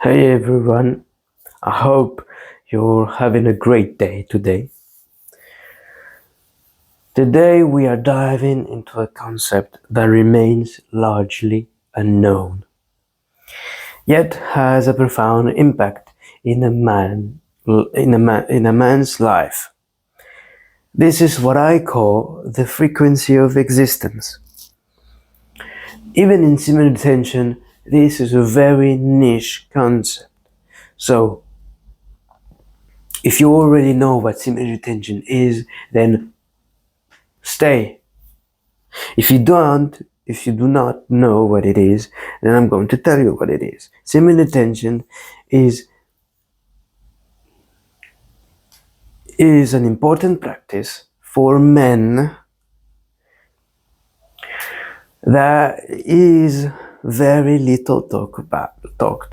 Hey everyone, I hope you're having a great day today. Today we are diving into a concept that remains largely unknown, yet has a profound impact in a man's life. This is what I call the frequency of existence. Even in simulation, this is a very niche concept. So, if you already know what simulation is, then stay. If you do not know what it is, then I'm going to tell you what it is. Simulation is an important practice for men that is very little talked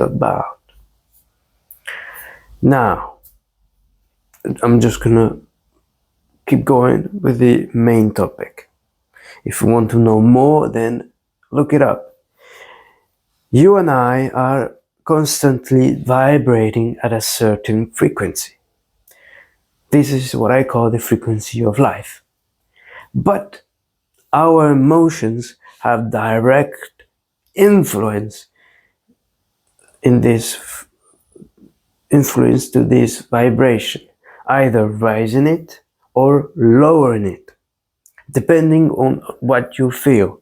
about. Now, I'm just gonna keep going with the main topic. If you want to know more, then look it up. You and I are constantly vibrating at a certain frequency. This is what I call the frequency of life. But our emotions have direct influence in this influence to this vibration, either raising it or lowering it, depending on what you feel.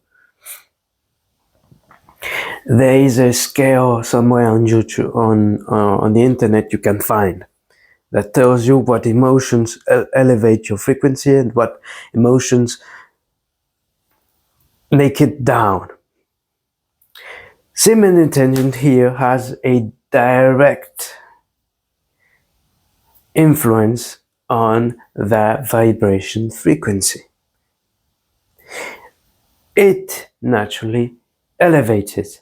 There is a scale somewhere on YouTube, on the internet you can find that tells you what emotions elevate your frequency and what emotions make it down. Simultaneity here has a direct influence on the vibration frequency. It naturally elevates it.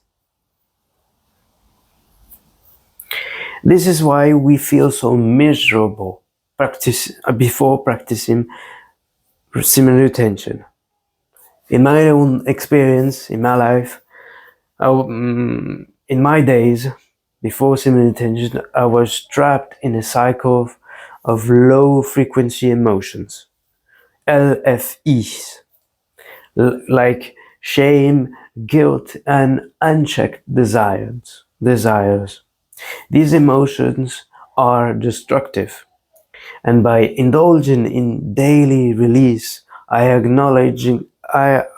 This is why we feel so miserable before practicing simulation. In my own experience, in my life, in my days before simulation, I was trapped in a cycle of low frequency emotions, LFEs, like shame, guilt, and unchecked desires. These emotions are destructive, and by indulging in daily release, I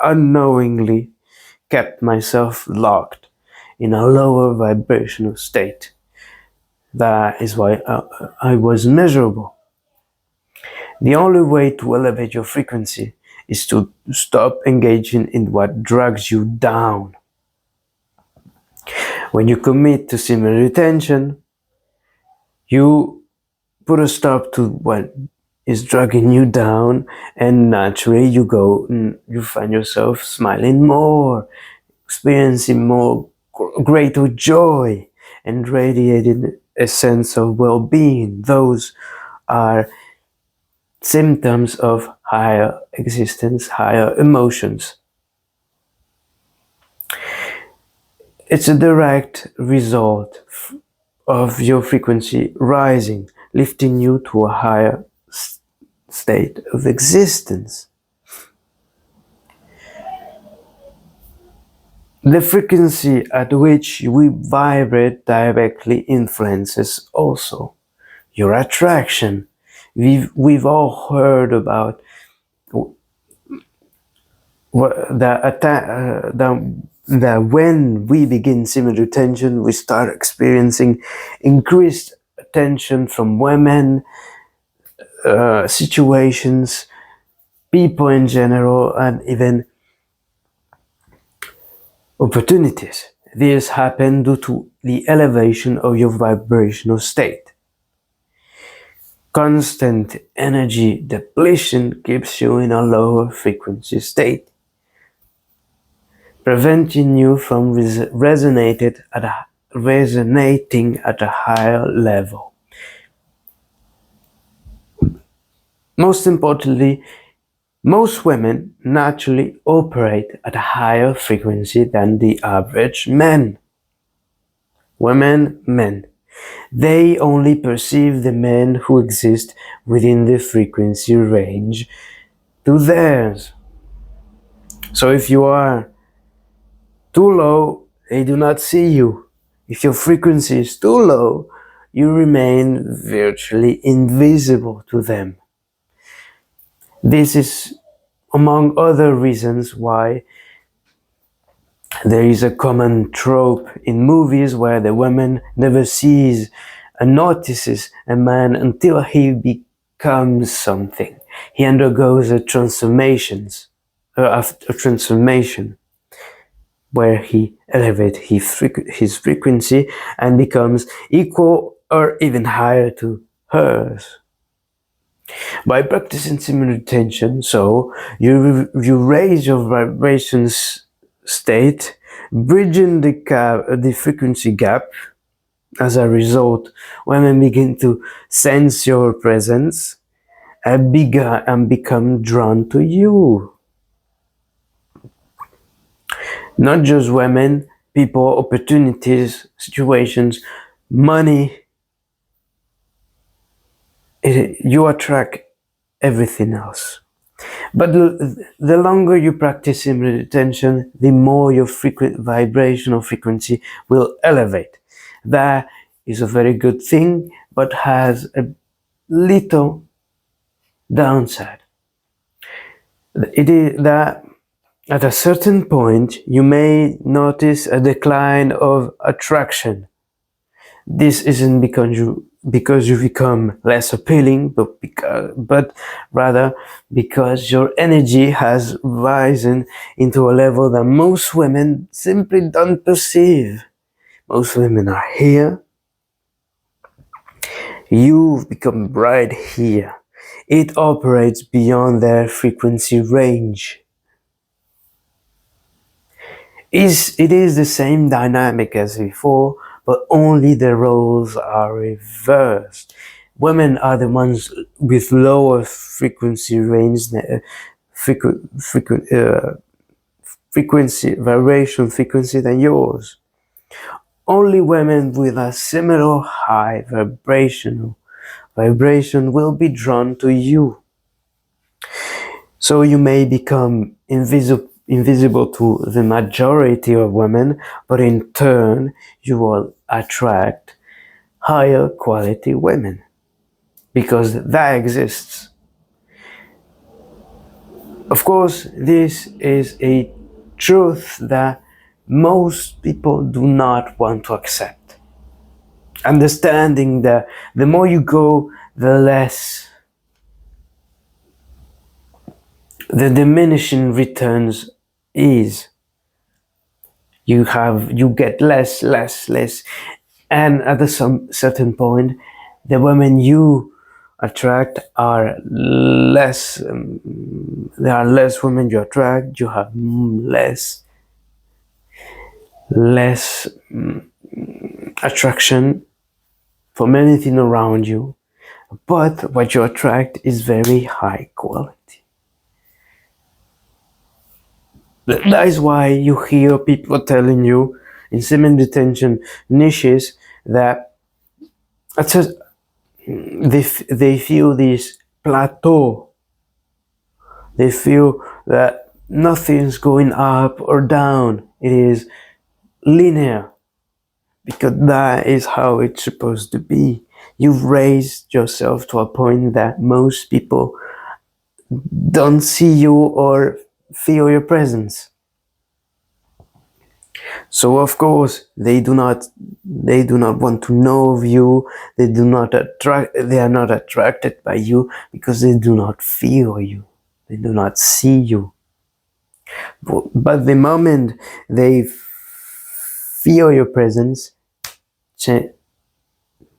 unknowingly kept myself locked in a lower vibrational state. That is why I was miserable. The only way to elevate your frequency is to stop engaging in what drags you down. When you commit to simulation, you put a stop to what is dragging you down, and naturally you find yourself smiling more, experiencing more greater joy, and radiating a sense of well-being. Those are symptoms of higher existence, higher emotions. It's a direct result of your frequency rising, lifting you to a higher state of existence. The frequency at which we vibrate directly influences also your attraction. We've all heard about that when we begin simulation, we start experiencing increased attention from women, situations, people in general, and even opportunities. This happens due to the elevation of your vibrational state. Constant energy depletion keeps you in a lower frequency state, preventing you from resonating at a higher level. Most importantly, most women naturally operate at a higher frequency than the average man. Women, men. They only perceive the men who exist within the frequency range to theirs. So if you are too low, they do not see you. If your frequency is too low, you remain virtually invisible to them. This is among other reasons why there is a common trope in movies where the woman never sees and notices a man until he becomes something. He undergoes a transformation where he elevates his frequency and becomes equal or even higher to hers. By practicing simultaneation, so you raise your vibrations state, bridging the frequency gap. As a result, women begin to sense your presence and become drawn to you. Not just women, people, opportunities, situations, money. You attract everything else. But the longer you practice simultaneation, the more your vibrational frequency will elevate. That is a very good thing, but has a little downside. It is that at a certain point, you may notice a decline of attraction. This isn't because you become less appealing, but rather because your energy has risen into a level that most women simply don't perceive. Most women are here. You've become right here. It operates beyond their frequency range. It is the same dynamic as before, but only the roles are reversed. Women are the ones with lower frequency range, vibration frequency than yours. Only women with a similar high vibration will be drawn to you. So you may become invisible to the majority of women, but in turn you will attract higher quality women because that exists. Of course, this is a truth that most people do not want to accept. Understanding that the more you go, the less the diminishing returns is. You get less, and at a certain point, the women you attract are less. There are less women you attract. You have less attraction from anything around you, but what you attract is very high quality. That is why you hear people telling you in semi-detention niches that they feel this plateau. They feel that nothing's going up or down. It is linear because that is how it's supposed to be. You've raised yourself to a point that most people don't see you or feel your presence. So of course they do not want to know of you. They are not attracted by you because they do not feel you. They do not see you. But the moment they feel your presence,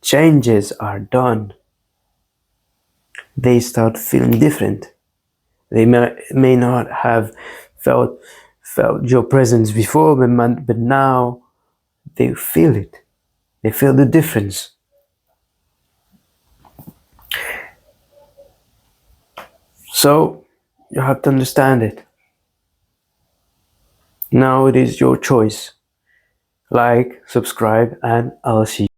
changes are done. They start feeling different. They may not have felt your presence before, but now they feel it. They feel the difference. So you have to understand it. Now it is your choice. like, subscribe, and I'll see you.